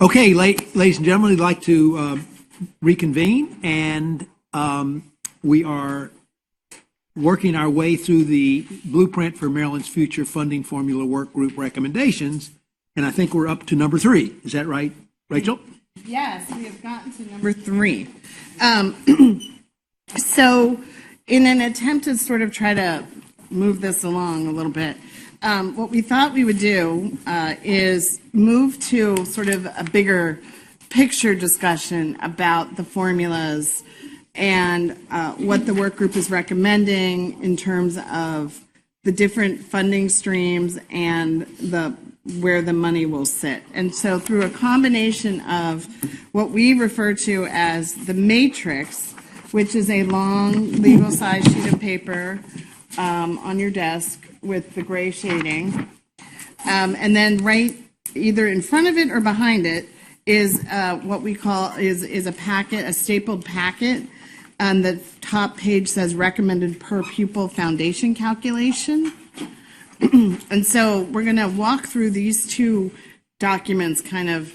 Okay, ladies and gentlemen, we'd like to reconvene, and we are working our way through the blueprint for Maryland's future funding formula work group recommendations, and I think we're up to number 3. Is that right, Rachel? Yes, we have gotten to number 3. So in an attempt to sort of try to move this along a little bit, what we thought we would do is move to sort of a bigger picture discussion about the formulas and what the work group is recommending in terms of the different funding streams and where the money will sit. And so through a combination of what we refer to as the matrix, which is a long legal size sheet of paper on your desk with the gray shading. And then right either in front of it or behind it is what we call is a packet, a stapled packet. And the top page says recommended per pupil foundation calculation. And so we're going to walk through these two documents, kind of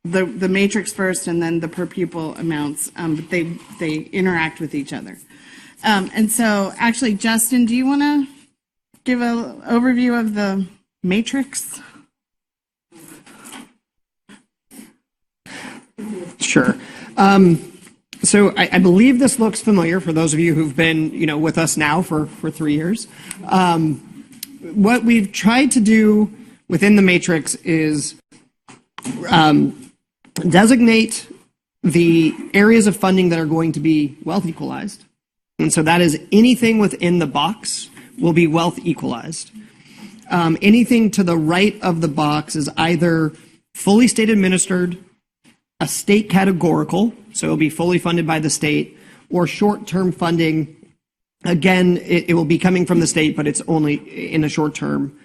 the matrix first and then the per pupil amounts, but they interact with each other. And so actually, Justin, do you want to give an overview of the matrix? Sure. So I believe this looks familiar for those of you who've been, with us now for 3 years. What we've tried to do within the matrix is designate the areas of funding that are going to be wealth equalized. And so that is anything within the box will be wealth equalized. Anything to the right of the box is either fully state administered, a state categorical, so it'll be fully funded by the state, or short-term funding. Again, it will be coming from the state, but it's only in a short term.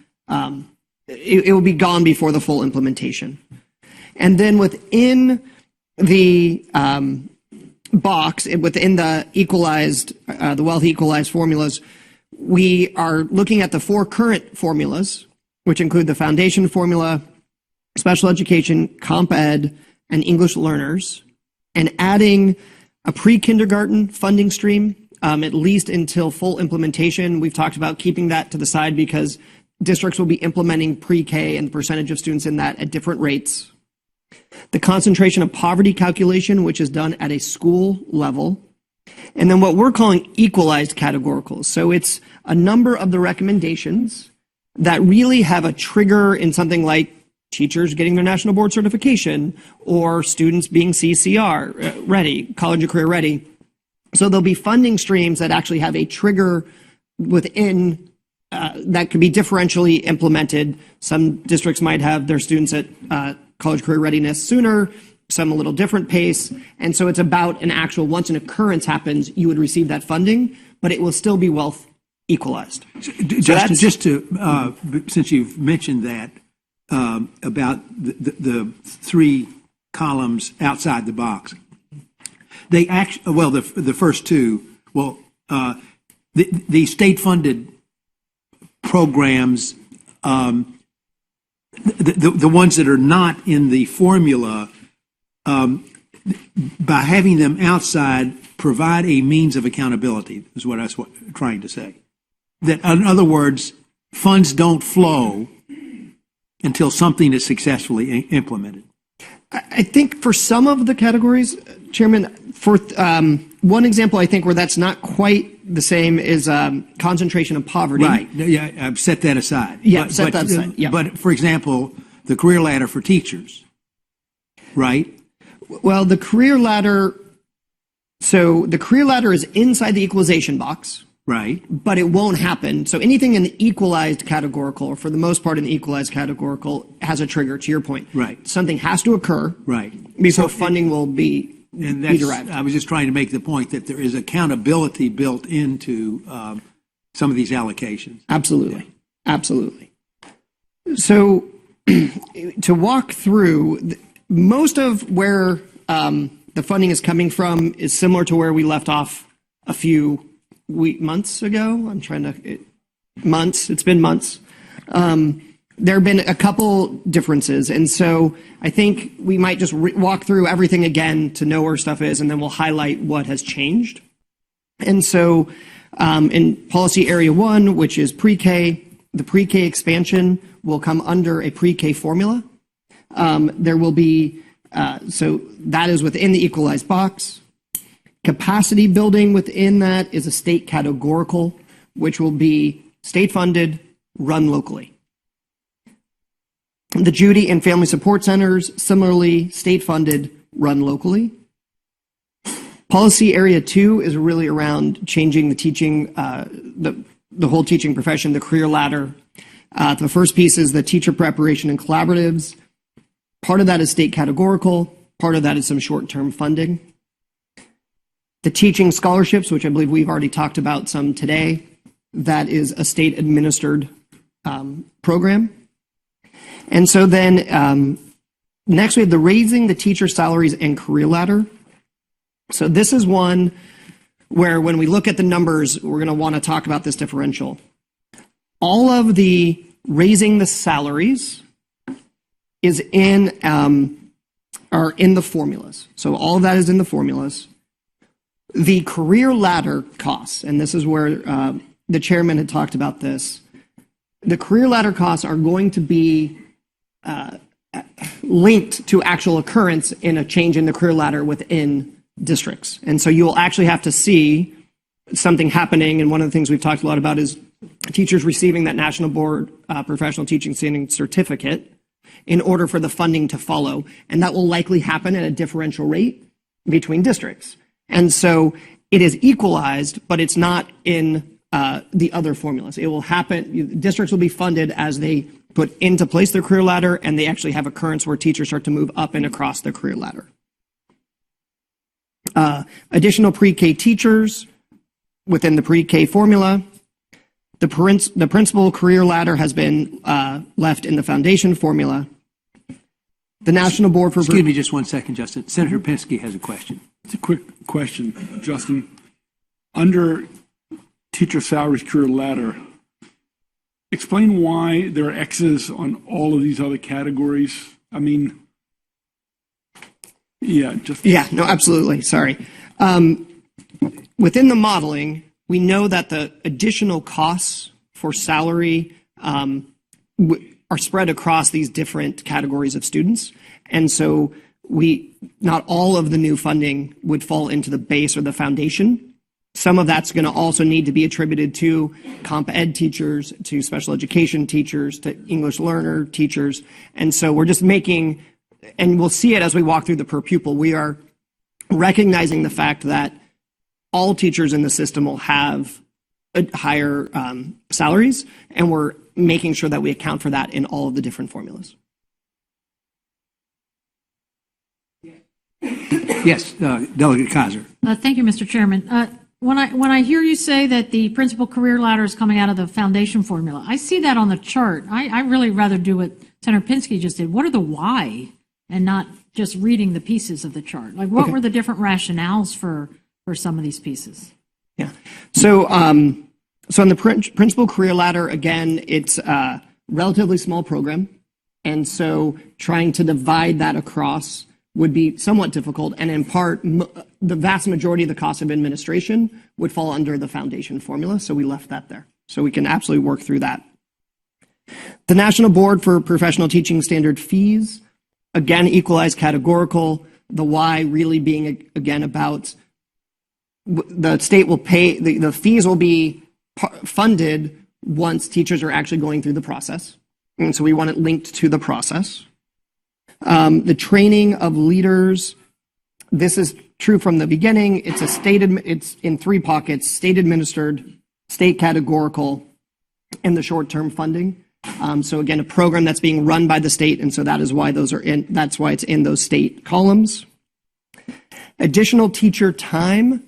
It will be gone before the full implementation. And then within the box, within the equalized, the wealth equalized formulas, we are looking at the 4 current formulas, which include the foundation formula, special education, comp ed, and English learners, and adding a pre-kindergarten funding stream, at least until full implementation. We've talked about keeping that to the side because districts will be implementing pre-K and the percentage of students in that at different rates. The concentration of poverty calculation, which is done at a school level. And then what we're calling equalized categoricals. So it's a number of the recommendations that really have a trigger in something like teachers getting their national board certification or students being CCR ready, college and career ready. So there'll be funding streams that actually have a trigger within that could be differentially implemented. Some districts might have their students at college career readiness sooner, some a little different pace. And so it's about an actual, once an occurrence happens, you would receive that funding, but it will still be wealth equalized. Justin, just to, since you've mentioned that, about the 3 columns outside the box, they actually, well, the first 2, well, the state-funded programs, the ones that are not in the formula, by having them outside, provide a means of accountability, is what I was trying to say. That, in other words, funds don't flow until something is successfully implemented. I think for some of the categories, Chairman, for one example, I think where that's not quite the same is concentration of poverty. Right. Yeah, I've set that aside. Yeah, set that aside. Yeah. But for example, the career ladder for teachers, right? Well, the career ladder. So the career ladder is inside the equalization box. Right. But it won't happen. So anything in the equalized categorical, or for the most part in the equalized categorical, has a trigger, to your point. Right. Something has to occur. Right. Before funding will be derived. I was just trying to make the point that there is accountability built into some of these allocations. Absolutely. Yeah. Absolutely. So to walk through, most of where the funding is coming from is similar to where we left off a few months ago. It's been months. there have been a couple differences. And so I think we might just walk through everything again to know where stuff is, and then we'll highlight what has changed. And so in policy area 1, which is pre-K, the pre-K expansion will come under a pre-K formula. There will be, so that is within the equalized box. Capacity building within that is a state categorical, which will be state funded, run locally. The Judy and Family Support Centers, similarly state funded, run locally. Policy area 2 is really around changing the teaching, the whole teaching profession, the career ladder. The first piece is the teacher preparation and collaboratives. Part of that is state categorical. Part of that is some short-term funding. The teaching scholarships, which I believe we've already talked about some today, that is a state-administered program. And so then next we have the raising the teacher salaries and career ladder. So this is one where when we look at the numbers, we're going to want to talk about this differential. All of the raising the salaries is are in the formulas. So all of that is in the formulas. The career ladder costs, and this is where the chairman had talked about this, the career ladder costs are going to be linked to actual occurrence in a change in the career ladder within districts. And so you will actually have to see something happening, and one of the things we've talked a lot about is teachers receiving that National Board Professional Teaching Standing Certificate in order for the funding to follow, and that will likely happen at a differential rate between districts. And so it is equalized, but it's not in the other formulas. It will happen, districts will be funded as they put into place their career ladder, and they actually have occurrence where teachers start to move up and across their career ladder. Additional pre-K teachers within the pre-K formula. The principal career ladder has been left in the foundation formula. The National Board for... Excuse me just one second, Justin. Senator Pinsky has a question. It's a quick question, Justin. Under teacher salaries career ladder, explain why there are X's on all of these other categories. I mean, yeah, just... Yeah, no, absolutely. Sorry. Within the modeling, we know that the additional costs for salary are spread across these different categories of students. And so not all of the new funding would fall into the base or the foundation. Some of that's going to also need to be attributed to comp ed teachers, to special education teachers, to English learner teachers. And so we're just making, and we'll see it as we walk through the per pupil, we are recognizing the fact that all teachers in the system will have higher salaries, and we're making sure that we account for that in all of the different formulas. Yes, Delegate Kaiser. Thank you, Mr. Chairman. When I hear you say that the principal career ladder is coming out of the foundation formula, I see that on the chart. I really rather do what Senator Pinsky just did. What are the why, and not just reading the pieces of the chart? Like, what were the different rationales for some of these pieces? Yeah. So, so on the principal career ladder, again, it's a relatively small program. And so trying to divide that across would be somewhat difficult. And in part, the vast majority of the cost of administration would fall under the foundation formula. So we left that there. So we can absolutely work through that. The National Board for Professional Teaching Standard fees, again, equalized categorical. The why really being, again, about the state will pay, the fees will be funded once teachers are actually going through the process. And so we want it linked to the process. The training of leaders, this is true from the beginning. It's it's in 3 pockets: state administered, state categorical, and the short-term funding. So again, a program that's being run by the state, and so that is why that's why it's in those state columns. Additional teacher time.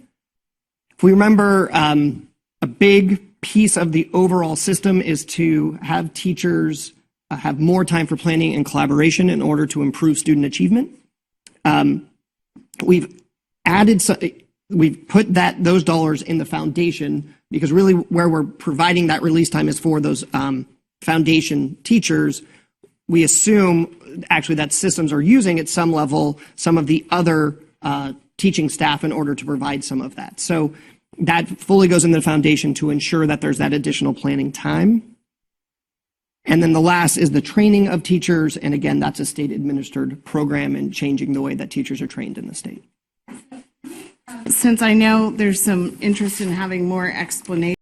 If we remember, a big piece of the overall system is to have teachers have more time for planning and collaboration in order to improve student achievement. We've put those dollars in the foundation because really where we're providing that release time is for those foundation teachers, we assume actually that systems are using at some level some of the other teaching staff in order to provide some of that. So that fully goes into the foundation to ensure that there's that additional planning time. And then the last is the training of teachers. And again, that's a state administered program and changing the way that teachers are trained in the state. Since I know there's some interest in having more explanation